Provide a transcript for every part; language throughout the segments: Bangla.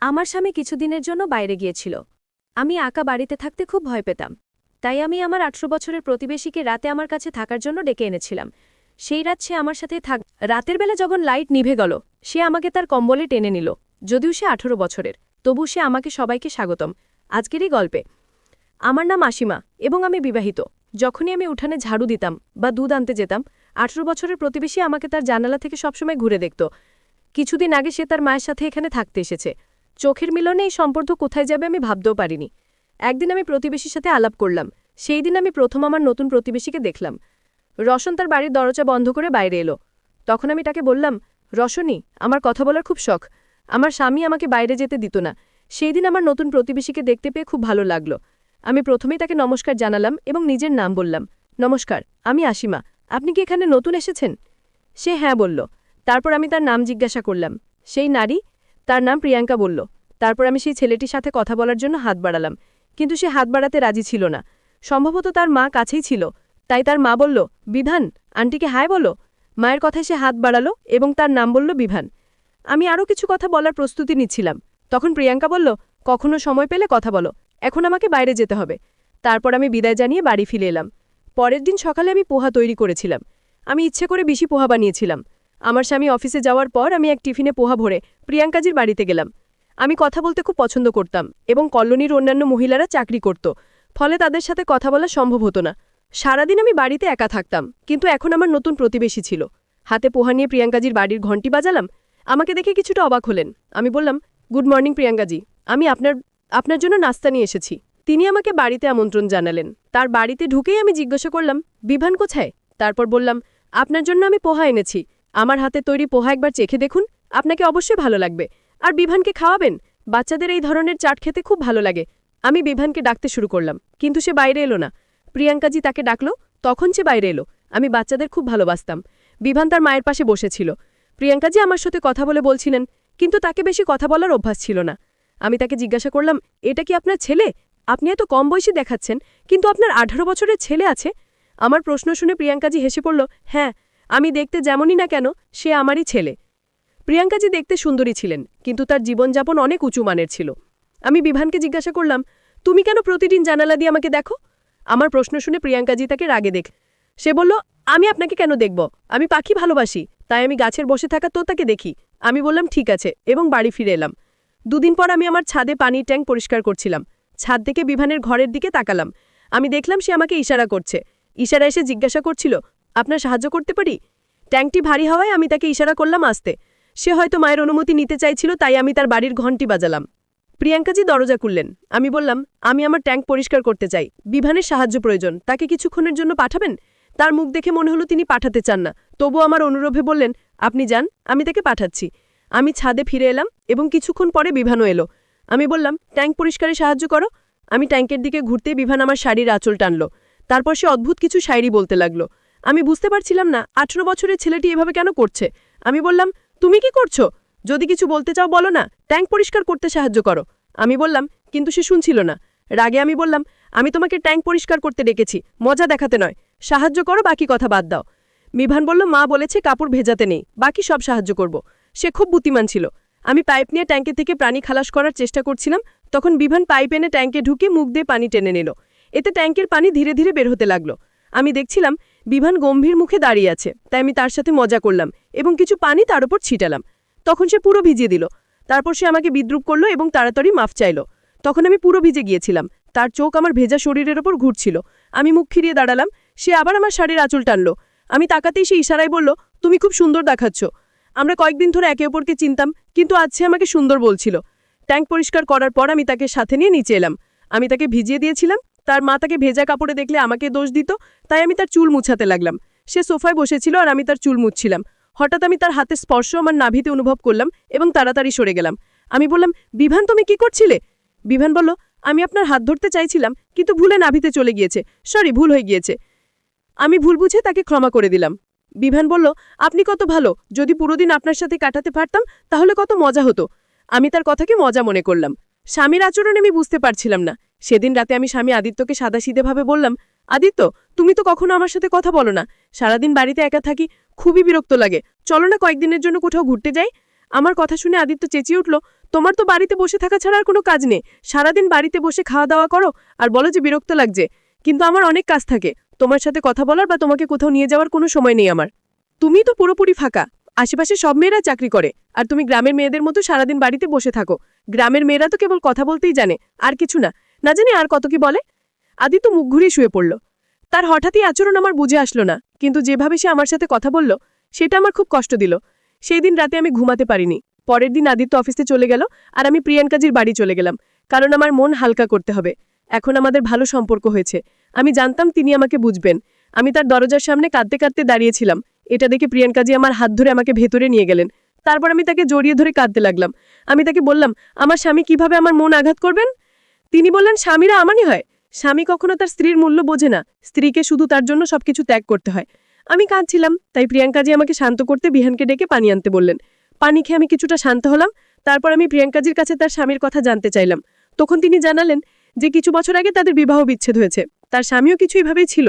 আমার স্বামী কিছুদিনের জন্য বাইরে গিয়েছিল। আমি একা বাড়িতে থাকতে খুব ভয় পেতাম। তাই আমি আমার ১৮ বছরের প্রতিবেশীকে রাতে আমার কাছে থাকার জন্য ডেকে এনেছিলাম। সেই রাত সে আমার সাথে রাতের বেলা যখন লাইট নিভে গেল, সে আমাকে তার কম্বলে টেনে নিল। যদিও সে ১৮ বছরের, তবু সে আমাকে সবাইকে স্বাগতম। আজকেরই গল্পে। আমার নাম আসিমা এবং আমি বিবাহিত। যখনই আমি উঠানে ঝাড়ু দিতাম বা দুধ আনতে যেতাম, ১৮ বছরের প্রতিবেশী আমাকে তার জানালা থেকে সবসময় ঘুরে দেখত। কিছুদিন আগে সে তার মায়ের সাথে এখানে থাকতে এসেছে। চোখের মিলনে এই সম্পর্ক কোথায় যাবে আমি ভাবতেও পারিনি। একদিন আমি প্রতিবেশীর সাথে আলাপ করলাম। সেই দিন আমি প্রথম আমার নতুন প্রতিবেশীকে দেখলাম। রশন তার বাড়ির দরজা বন্ধ করে বাইরে এলো। তখন আমি তাকে বললাম, রশনি, আমার কথা বলার খুব শখ। আমার স্বামী আমাকে বাইরে যেতে দিত না। সেই দিন আমার নতুন প্রতিবেশীকে দেখতে পেয়ে খুব ভালো লাগলো। আমি প্রথমেই তাকে নমস্কার জানালাম এবং নিজের নাম বললাম। নমস্কার, আমি আসিমা। আপনি কি এখানে নতুন এসেছেন? সে হ্যাঁ বলল। তারপর আমি তার নাম জিজ্ঞাসা করলাম। সেই নারী? তার নাম প্রিয়াঙ্কা বলল। তারপর আমি সেই ছেলেটির সাথে কথা বলার জন্য হাত বাড়ালাম, কিন্তু সে হাত বাড়াতে রাজি ছিল না। সম্ভবত তার মা কাছেই ছিল, তাই তার মা বলল, বিধান, আন্টিকে হায় বলো। মায়ের কথায় সে হাত বাড়ালো এবং তার নাম বলল বিভান। আমি আরও কিছু কথা বলার প্রস্তুতি নিচ্ছিলাম। তখন প্রিয়াঙ্কা বলল, কখনো সময় পেলে কথা বলো, এখন আমাকে বাইরে যেতে হবে। তারপর আমি বিদায় জানিয়ে বাড়ি ফিরে এলাম। পরের দিন সকালে আমি পোহা তৈরি করেছিলাম। আমি ইচ্ছে করে বেশি পোহা বানিয়েছিলাম। আমার স্বামী অফিসে যাওয়ার পর আমি এক টিফিনে পোহা ভরে প্রিয়াঙ্কাজির বাড়িতে গেলাম। আমি কথা বলতে খুব পছন্দ করতাম এবং কলোনির অন্যান্য মহিলারা চাকরি করত, ফলে তাদের সাথে কথা বলা সম্ভব হতো না। সারাদিন আমি বাড়িতে একা থাকতাম, কিন্তু এখন আমার নতুন প্রতিবেশী ছিল। হাতে পোহা নিয়ে প্রিয়াঙ্কাজির বাড়ির ঘণ্টি বাজালাম। আমাকে দেখে কিছুটা অবাক হলেন। আমি বললাম, গুড মর্নিং প্রিয়াঙ্কাজি, আমি আপনার জন্য নাস্তা নিয়ে এসেছি। তিনি আমাকে বাড়িতে আমন্ত্রণ জানালেন। তার বাড়িতে ঢুকেই আমি জিজ্ঞাসা করলাম, বিভান কোথায়? তারপর বললাম, আপনার জন্য আমি পোহা এনেছি। আমার হাতে তৈরি পোহা একবার চেখে দেখুন, আপনাকে অবশ্যই ভালো লাগবে। আর বিভানকে খাওয়াবেন। বাচ্চাদের এই ধরনের চাট খেতে খুব ভালো লাগে। আমি বিভানকে ডাকতে শুরু করলাম, কিন্তু সে বাইরে এলো না। প্রিয়াঙ্কাজি তাকে ডাকল, তখন সে বাইরে এলো। আমি বাচ্চাদের খুব ভালোবাসতাম। বিভান তার মায়ের পাশে বসেছিল। প্রিয়াঙ্কাজি আমার সাথে কথা বলছিলেন, কিন্তু তাকে বেশি কথা বলার অভ্যাস ছিল না। আমি তাকে জিজ্ঞাসা করলাম, এটা কি আপনার ছেলে? আপনি এত কম বয়সী দেখাচ্ছেন, কিন্তু আপনার ১৮ বছরের ছেলে আছে। আমার প্রশ্ন শুনে প্রিয়াঙ্কাজি হেসে পড়ল, হ্যাঁ, আমি দেখতে যেমনই না কেন, সে আমারই ছেলে। প্রিয়াঙ্কাজি দেখতে সুন্দরী ছিলেন, কিন্তু তার জীবনযাপন অনেক উঁচু মানের ছিল। আমি বিভানকে জিজ্ঞাসা করলাম, তুমি কেন প্রতিদিন জানালা দিয়ে আমাকে দেখো? আমার প্রশ্ন শুনে প্রিয়াঙ্কাজি তাকে রাগে সে বলল, আমি আপনাকে কেন দেখব? আমি পাখি ভালোবাসি, তাই আমি গাছের বসে থাকা তোতাকে দেখি। আমি বললাম ঠিক আছে, এবং বাড়ি ফিরে এলাম। দুদিন পর আমি আমার ছাদে পানির ট্যাঙ্ক পরিষ্কার করছিলাম। ছাদ থেকে বিভানের ঘরের দিকে তাকালাম। আমি দেখলাম সে আমাকে ইশারা করছে। ইশারা এসে জিজ্ঞাসা করছিল, আপনার সাহায্য করতে পারি? ট্যাঙ্কটি ভারী হওয়ায় আমি তাকে ইশারা করলাম আসতে। সে হয়তো মায়ের অনুমতি নিতে চাইছিল, তাই আমি তার বাড়ির ঘণ্টি বাজালাম। প্রিয়াঙ্কাজি দরজা খুললেন। আমি বললাম, আমি আমার ট্যাঙ্ক পরিষ্কার করতে চাই, বিভানের সাহায্য প্রয়োজন, তাকে কিছুক্ষণের জন্য পাঠাবেন? তার মুখ দেখে মনে হলো তিনি পাঠাতে চান না, তবু আমার অনুরোধে বললেন, আপনি যান, আমি তাকে পাঠাচ্ছি। আমি ছাদে ফিরে এলাম এবং কিছুক্ষণ পরে বিভানও এলো। আমি বললাম, ট্যাঙ্ক পরিষ্কারে সাহায্য করো। আমি ট্যাঙ্কের দিকে ঘুরতে বিভান আমার শাড়ির আঁচল টানল। তারপর সে অদ্ভুত কিছু শায়রি বলতে লাগলো। আমি বুঝতে পারছিলাম না ১৮ বছরের ছেলেটি এভাবে কেন করছে। আমি বললাম, তুমি কি করছো? যদি কিছু বলতে চাও বলো না, ট্যাঙ্ক পরিষ্কার করতে সাহায্য করো। আমি বললাম, কিন্তু সে শুনছিল না। রাগে আমি বললাম, আমি তোমাকে ট্যাঙ্ক পরিষ্কার করতে ডেকেছি, মজা দেখাতে নয়। সাহায্য করো, বাকি কথা বাদ দাও। বিভান বলল, মা বলেছে কাপড় ভেজাতে নেই, বাকি সব সাহায্য করব। সে খুব বুদ্ধিমান ছিল। আমি পাইপ নিয়ে ট্যাঙ্কে থেকে পানি খালাস করার চেষ্টা করছিলাম, তখন বিভান পাইপ এনে ট্যাঙ্কে ঢুকে মুখ দিয়ে পানি টেনে নিল। এতে ট্যাঙ্কের পানি ধীরে ধীরে বের হতে লাগলো। আমি দেখছিলাম বিভান গম্ভীর মুখে দাঁড়িয়ে আছে, তাই আমি তার সাথে মজা করলাম এবং কিছু পানি তার উপর ছিটালাম। তখন সে পুরো ভিজিয়ে দিল। তারপর সে আমাকে বিদ্রুপ করলো এবং তাড়াতাড়ি মাফ চাইল। তখন আমি পুরো ভিজে গিয়েছিলাম। তার চোখ আমার ভেজা শরীরের ওপর ঘুরছিল। আমি মুখ ফিরিয়ে দাঁড়ালাম। সে আবার আমার শাড়ির আঁচল টানল। আমি তাকাতেই সে ইশারায় বলল, তুমি খুব সুন্দর দেখাচ্ছ। আমরা কয়েকদিন ধরে একে অপরকে চিনতাম, কিন্তু আজ সে আমাকে সুন্দর বলছিল। ট্যাঙ্ক পরিষ্কার করার পর আমি তাকে সাথে নিয়ে নিচে এলাম। আমি তাকে ভিজিয়ে দিয়েছিলাম। তার মা তাকে ভেজা কাপড়ে দেখলে আমাকে দোষ দিত, তাই আমি তার চুল মুছাতে লাগলাম। সে সোফায় বসেছিল আর আমি তার চুল মুছছিলাম। হঠাৎ আমি তার হাতের স্পর্শ আমার নাভিতে অনুভব করলাম এবং তাড়াতাড়ি সরে গেলাম। আমি বললাম, বিভান, তুমি কি করছিলে? বিভান বলল, আমি আপনার হাত ধরতে চাইছিলাম, কিন্তু ভুলে নাভিতে চলে গিয়েছে। সরি, ভুল হয়ে গিয়েছে। আমি ভুল বুঝে তাকে ক্ষমা করে দিলাম। বিভান বলল, আপনি কত ভালো, যদি পুরো দিন আপনার সাথে কাটাতে পারতাম তাহলে কত মজা হতো। আমি তার কথাকে মজা মনে করলাম। স্বামীর আচরণ আমি বুঝতে পারছিলাম না। সেদিন রাতে আমি স্বামী আদিত্যকে সাদাসিধেভাবে বললাম, আদিত্য, তুমি তো কখনো আমার সাথে কথা বলো না, সারাদিন বাড়িতে একা থাকি, খুবই বিরক্ত লাগে, চলো না কয়েকদিনের জন্য কোথাও ঘুরতে যাই। আমার কথা শুনে আদিত্য চেঁচিয়ে উঠল, তোমার তো বাড়িতে বসে থাকা ছাড়া আর কোনো কাজ নেই। সারাদিন বাড়িতে বসে খাওয়া দাওয়া করো আর বলো যে বিরক্ত লাগছে, কিন্তু আমার অনেক কাজ থাকে। তোমার সাথে কথা বলার বা তোমাকে কোথাও নিয়ে যাওয়ার কোনো সময় নেই আমার। তুমি তো পুরোপুরি ফাঁকা। আশেপাশে সব মেয়েরা চাকরি করে, আর তুমি গ্রামের মেয়েদের মতো সারাদিন বাড়িতে বসে থাকো। গ্রামের মেয়েরা তো কেবল কথা বলতেই জানে, আর কিছু না। না জানি আর কত কি বলে। আদিত্য মুখ ঘুরিয়ে শুয়ে পড়ল। তার হঠাৎই আচরণ আমার বুঝে আসলো না, কিন্তু যেভাবে সে আমার সাথে কথা বলল সেটা আমার খুব কষ্ট দিল। সেই দিন রাতে আমি ঘুমাতে পারিনি। পরের দিন আদিত্য অফিসে চলে গেল, আর আমি প্রিয়াঙ্কাজির বাড়ি চলে গেলাম, কারণ আমার মন হালকা করতে হবে। এখন আমাদের ভালো সম্পর্ক হয়েছে। আমি জানতাম তিনি আমাকে বুঝবেন। আমি তার দরজার সামনে কাঁদতে কাঁদতে দাঁড়িয়েছিলাম। এটা দেখে প্রিয়াঙ্কাজি আমার হাত ধরে আমাকে ভেতরে নিয়ে গেলেন। তারপর আমি তাকে জড়িয়ে ধরে কাঁদতে লাগলাম। আমি তাকে বললাম, আমার স্বামী কিভাবে আমার মন আঘাত করবেন? তিনি বললেন, স্বামীরা আমারই হয়। স্বামী কখনো তার স্ত্রীর মূল্য বোঝে না, স্ত্রীকে শুধু তার জন্য সবকিছু ত্যাগ করতে হয়। আমি কাঁদছিলাম, তাই প্রিয়াঙ্কাজি আমাকে শান্ত করতে বিহানকে ডেকে পানি আনতে বললেন। পানি খেয়ে আমি কিছুটা শান্ত হলাম। তারপর আমি প্রিয়াঙ্কাজির কাছে তার স্বামীর কথা জানতে চাইলাম। তখন তিনি জানালেন যে কিছু বছর আগে তাদের বিবাহ বিচ্ছেদ হয়েছে। তার স্বামীও কিছু এইভাবেই ছিল,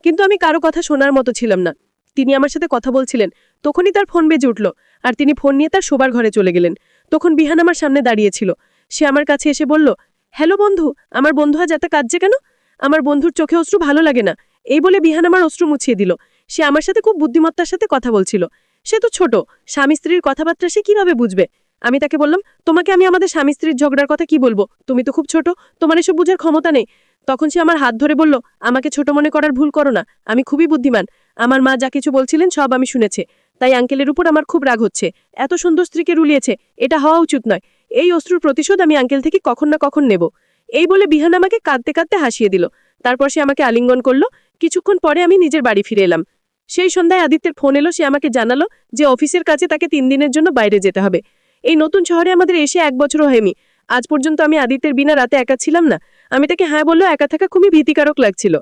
কিন্তু আমি কারো কথা শোনার মতো ছিলাম না। তিনি আমার সাথে কথা বলছিলেন, তখনই তার ফোন বেজে উঠল, আর তিনি ফোন নিয়ে তার শোবার ঘরে চলে গেলেন। তখন বিহান আমার সামনে দাঁড়িয়েছিল। সে আমার কাছে এসে বলল, হ্যালো বন্ধু, আমার বন্ধু আজ এত কাঁদছে কেন? আমার বন্ধুর চোখে অশ্রু ভালো লাগে না। এই বলে বিহান আমার অশ্রু মুছিয়ে দিল। সে আমার সাথে খুব বুদ্ধিমত্তার সাথে কথা বলছিল। সে তো ছোট, স্বামী স্ত্রীর কথাবার্তা সে কিভাবে বুঝবে? আমি তাকে বললাম, তোমাকে আমি আমাদের স্বামী স্ত্রীর ঝগড়ার কথা কি বলবো? তুমি তো খুব ছোট, তোমার এসব বুঝার ক্ষমতা নেই। তখন সে আমার হাত ধরে বলল, আমাকে ছোট মনে করার ভুল করো না, আমি খুবই বুদ্ধিমান। আমার মা যা কিছু বলছিলেন সব আমি শুনেছি, তাই আঙ্কেলের উপর আমার খুব রাগ হচ্ছে। এত সুন্দর স্ত্রীকে রুলিয়েছে, এটা হওয়া উচিত নয়। এই অশ্রুর প্রতিশোধ আমি আঙ্কেল থেকে কখন না কখন নেব। এই বলে বিহান আমাকে কাঁদতে কাঁদতে হাসিয়ে দিল। তারপর সে আমাকে আলিঙ্গন করল। কিছুক্ষণ পরে আমি নিজের বাড়ি ফিরে এলাম। সেই সন্ধ্যায় আদিত্যের ফোন এলো। সে আমাকে জানালো যে অফিসের কাছে তাকে 3 দিনের জন্য বাইরে যেতে হবে। এই নতুন শহরে আমাদের এসে 1 বছরও হয়নি। আজ পর্যন্ত আমি আদিত্যের বিনা রাতে একা ছিলাম না। আমি তাকে হ্যাঁ বললো, একা থাকা খুবই ভীতিকারক লাগছিল।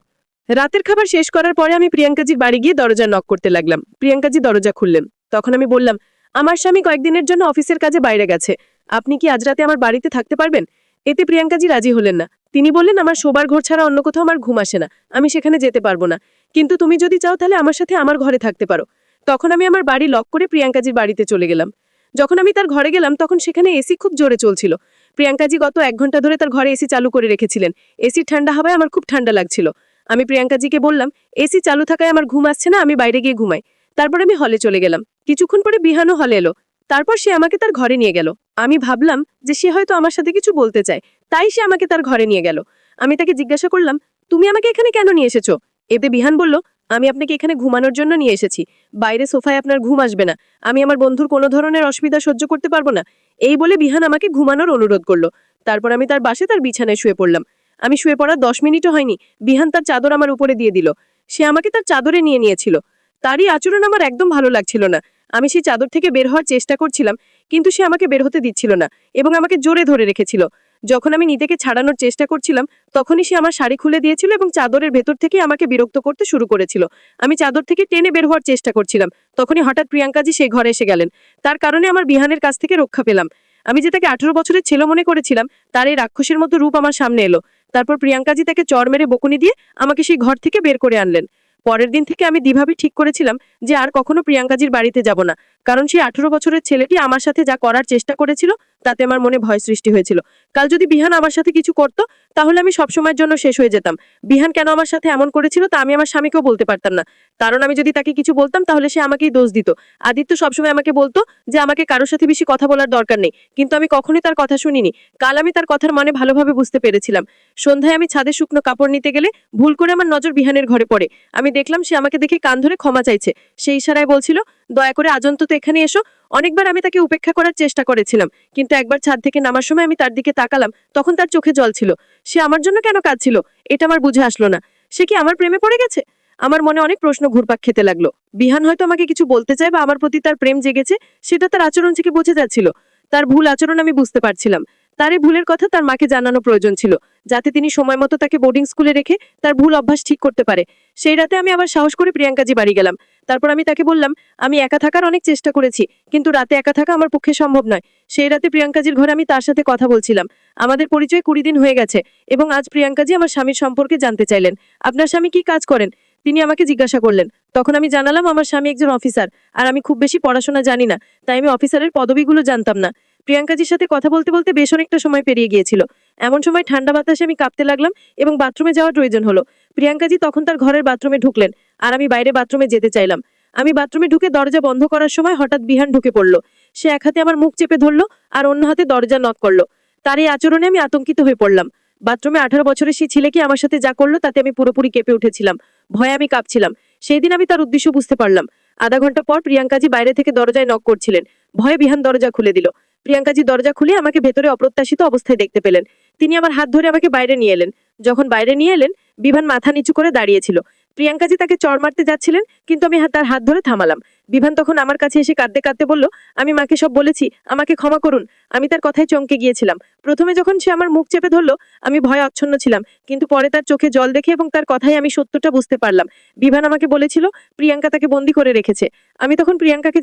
রাতের খাবার শেষ করার পরে আমি প্রিয়াঙ্কাজির বাড়ি গিয়ে দরজা নক করতে লাগলাম। প্রিয়াঙ্কাজি দরজা খুললেন। তখন আমি বললাম, আমার স্বামী কয়েকদিনের জন্য অফিসের কাজে বাইরে গেছে, আপনি কি আজ রাতে আমার বাড়িতে থাকতে পারবেন? এতে প্রিয়াঙ্কাজি রাজি হলেন না। তিনি বললেন, আমার শোবার ঘর ছাড়া অন্য কোথাও আমার ঘুম আসে না, আমি সেখানে যেতে পারবো না। কিন্তু তুমি যদি চাও তাহলে আমার সাথে আমার ঘরে থাকতে পারো। তখন আমি আমার বাড়ি লক করে প্রিয়াঙ্কাজির বাড়িতে চলে গেলাম। যখন আমি তার ঘরে গেলাম তখন সেখানে এসি খুব জোরে চলছিল। প্রিয়াঙ্কাজি গত 1 ঘন্টা ধরে তার ঘরে এসি চালু করে রেখেছিলেন। এসির ঠান্ডা হাওয়ায় আমার খুব ঠান্ডা লাগছিল। আমি প্রিয়াঙ্কাজিকে বললাম, এসি চালু থাকায় আমার ঘুম আসছে না, আমি বাইরে গিয়ে ঘুমাই। তারপর আমি হলে চলে গেলাম। কিছুক্ষণ পরে বিহানও হলে এলো। তারপর সে আমাকে তার ঘরে নিয়ে গেল। আমি ভাবলাম যে সে হয়তো আমার সাথে কিছু বলতে চায়, তাই সে আমাকে তার ঘরে নিয়ে গেল। আমি তাকে জিজ্ঞাসা করলাম, তুমি আমাকে এখানে কেন নিয়ে এসেছো? এতে বিহান বলল, আমি আপনাকে এখানে ঘুমানোর জন্য নিয়ে এসেছি। বাইরে সোফায় আপনার ঘুম আসবে না। আমি আমার বন্ধুর কোনো ধরনের অসুবিধা সহ্য করতে পারবো না। এই বলে বিহান আমাকে ঘুমানোর অনুরোধ করলো। তারপর আমি তার বাসে তার বিছানায় শুয়ে পড়লাম। আমি শুয়ে পড়ার 10 মিনিটও হয়নি, বিহান তার চাদর আমার উপরে দিয়ে দিল। সে আমাকে তার চাদরে নিয়ে নিয়েছিল। তারই আচরণ আমার একদম ভালো লাগছিল না। আমি সেই চাদর থেকে বের হওয়ার চেষ্টা করছিলাম, কিন্তু সে আমাকে বের হতে দিচ্ছিল না এবং আমাকে জোরে ধরে রেখেছিল। যখন আমি নিজেকে ছাড়ানোর চেষ্টা করছিলাম তখনই সে আমার শাড়ি খুলে দিয়েছিল এবং চাদরের ভেতর থেকে আমাকে বিরক্ত করতে শুরু করেছিল। আমি চাদর থেকে টেনে বের হওয়ার চেষ্টা করছিলাম, তখনই হঠাৎ প্রিয়াঙ্কাজি সেই ঘরে এসে গেলেন। তার কারণে আমার বিহানের কাছ থেকে রক্ষা পেলাম। আমি যে তাকে 18 বছরের ছেলে মনে করেছিলাম, তার এই রাক্ষসের মতো রূপ আমার সামনে এলো। তারপর প্রিয়াঙ্কাজি তাকে চড় মেরে বকুনি দিয়ে আমাকে সেই ঘর থেকে বের করে আনলেন। পরের দিন থেকে আমি দিভাবে ঠিক করেছিলাম যে আর কখনো প্রিয়াঙ্কাজির বাড়িতে যাব না, কারণ সেই 18 বছরের ছেলেটি আমার সাথে যা করার চেষ্টা করেছিল তাতে আমার মনে ভয় সৃষ্টি হয়েছিল। কাল যদি বিহান আমার সাথে কিছু করত তাহলে আমি সবসময়ের জন্য শেষ হয়ে যেতাম। বিহান কেন আমার সাথে এমন করেছিল তা আমি আমার স্বামীকেও বলতে পারতাম না, কারণ আমি যদি তাকে কিছু বলতাম তাহলে সে আমাকেই দোষ দিত। আদিত্য সবসময় আমাকে বলতো যে আমাকে কারোর সাথে বেশি কথা বলার দরকার নেই, কিন্তু আমি কখনোই তার কথা শুনিনি। কাল আমি তার কথার মানে ভালোভাবে বুঝতে পেরেছিলাম। সন্ধ্যায় আমি ছাদে শুকনো কাপড় নিতে গেলে ভুল করে আমার নজর বিহানের ঘরে পড়ে। আমি দেখলাম সে আমাকে দেখে কান ধরে ক্ষমা চাইছে। সেই ইশারায় বলছিল, দয়া করে আজ অন্তত এখানে এসো। অনেকবার আমি তাকে উপেক্ষা করার চেষ্টা করেছিলাম, কিন্তু একবার ছাদ থেকে নামার সময় আমি তার দিকে তাকালাম, তখন তার চোখে জল ছিল। সে আমার জন্য কেন কাঁদছিল এটা আমার বুঝে আসলো না। সে কি আমার প্রেমে পড়ে গেছে? আমার মনে অনেক প্রশ্ন ঘুরপাক খেতে লাগলো। বিহান হয়তো আমাকে কিছু বলতে চায় বা আমার প্রতি তার প্রেম জেগেছে, সেটা তার আচরণ থেকে বোঝা যাচ্ছিল। তার ভুল আচরণ আমি বুঝতে পারছিলাম। তার এই ভুলের কথা তার মাকে জানানো প্রয়োজন ছিল, যাতে তিনি সময় মতো তাকে বোর্ডিং স্কুলে রেখে তার ভুল অভ্যাস ঠিক করতে পারে। সেই রাতে আমি আবার সাহস করে প্রিয়াঙ্কাজি বাড়ি গেলাম। তারপর আমি তাকে বললাম, আমি একা থাকার অনেক চেষ্টা করেছি, কিন্তু রাতে একা থাকা আমার পক্ষে সম্ভব নয়। সেই রাতে প্রিয়াঙ্কাজির ঘরে আমি তার সাথে কথা বলছিলাম। আমাদের পরিচয় 20 দিন হয়ে গেছে এবং আজ প্রিয়াঙ্কাজি আমার স্বামীর সম্পর্কে জানতে চাইলেন। আপনার স্বামী কি কাজ করেন? তিনি আমাকে জিজ্ঞাসা করলেন। তখন আমি জানালাম আমার স্বামী একজন অফিসার, আর আমি খুব বেশি পড়াশোনা জানি না, তাই আমি অফিসারের পদবিগুলো জানতাম না। প্রিয়াঙ্কাজির সাথে কথা বলতে বলতে বেশ অনেকটা সময় পেরিয়ে গিয়েছিল। এমন সময় ঠান্ডা বাতাসে আমি কাঁপতে লাগলাম এবং বাথরুমে যাওয়ার প্রয়োজন হলো। প্রিয়াঙ্কাজি তখন তার ঘরের বাথরুমে ঢুকলেন আর আমি বাইরে বাথরুমে যেতে চাইলাম। আমি বাথরুমে ঢুকে দরজা বন্ধ করার সময় হঠাৎ বিহান ঢুকে পড়লো। সে এক হাতে আমার মুখ চেপে ধরলো আর অন্য হাতে দরজা নক করলো। তার এই আচরণে আমি আতঙ্কিত হয়ে পড়লাম। বাথরুমে 18 বছরের সেই ছেলে কি আমার সাথে যা করলো তাতে আমি পুরোপুরি কেঁপে উঠেছিলাম। ভয়ে আমি কাঁপছিলাম। সেই দিন আমি তার উদ্দেশ্য বুঝতে পারলাম। আধা ঘন্টা পর প্রিয়াঙ্কাজি বাইরে থেকে দরজায় নক করছিলেন। ভয়ে বিহান দরজা খুলে দিল। প্রিয়াঙ্কাজি দরজা খুলে আমাকে ভেতরে অপ্রত্যাশিত অবস্থায় দেখতে পেলেন। তিনি আমার হাত ধরে আমাকে বাইরে নিয়ে এলেন। যখন বাইরে নিয়ে এলেন, বিভান মাথা নিচু করে দাঁড়িয়েছিল। প্রিয়াঙ্কাজি তাকে চড় মারতে যাচ্ছিলেন, কিন্তু আমি তার হাত ধরে থামালাম। বিভান তখন আমার কাছে এসে কাঁদতে কাঁদতে বলল, আমি মাকে সব বলেছি, আমাকে ক্ষমা করুন। আমি তার কথায় চমকে গিয়েছিলাম। প্রথমে যখন সে আমার মুখ চেপে ধরলো, আমি ভয়ে আচ্ছন্ন ছিলাম, কিন্তু পরে তার চোখে জল দেখে এবং তার কথায় আমি সত্যটা বুঝতে পারলাম। বিভান আমাকে বলেছিল প্রিয়াঙ্কা তাকে বন্দি করে রেখেছে। আমি তখন প্রিয়াঙ্কাকে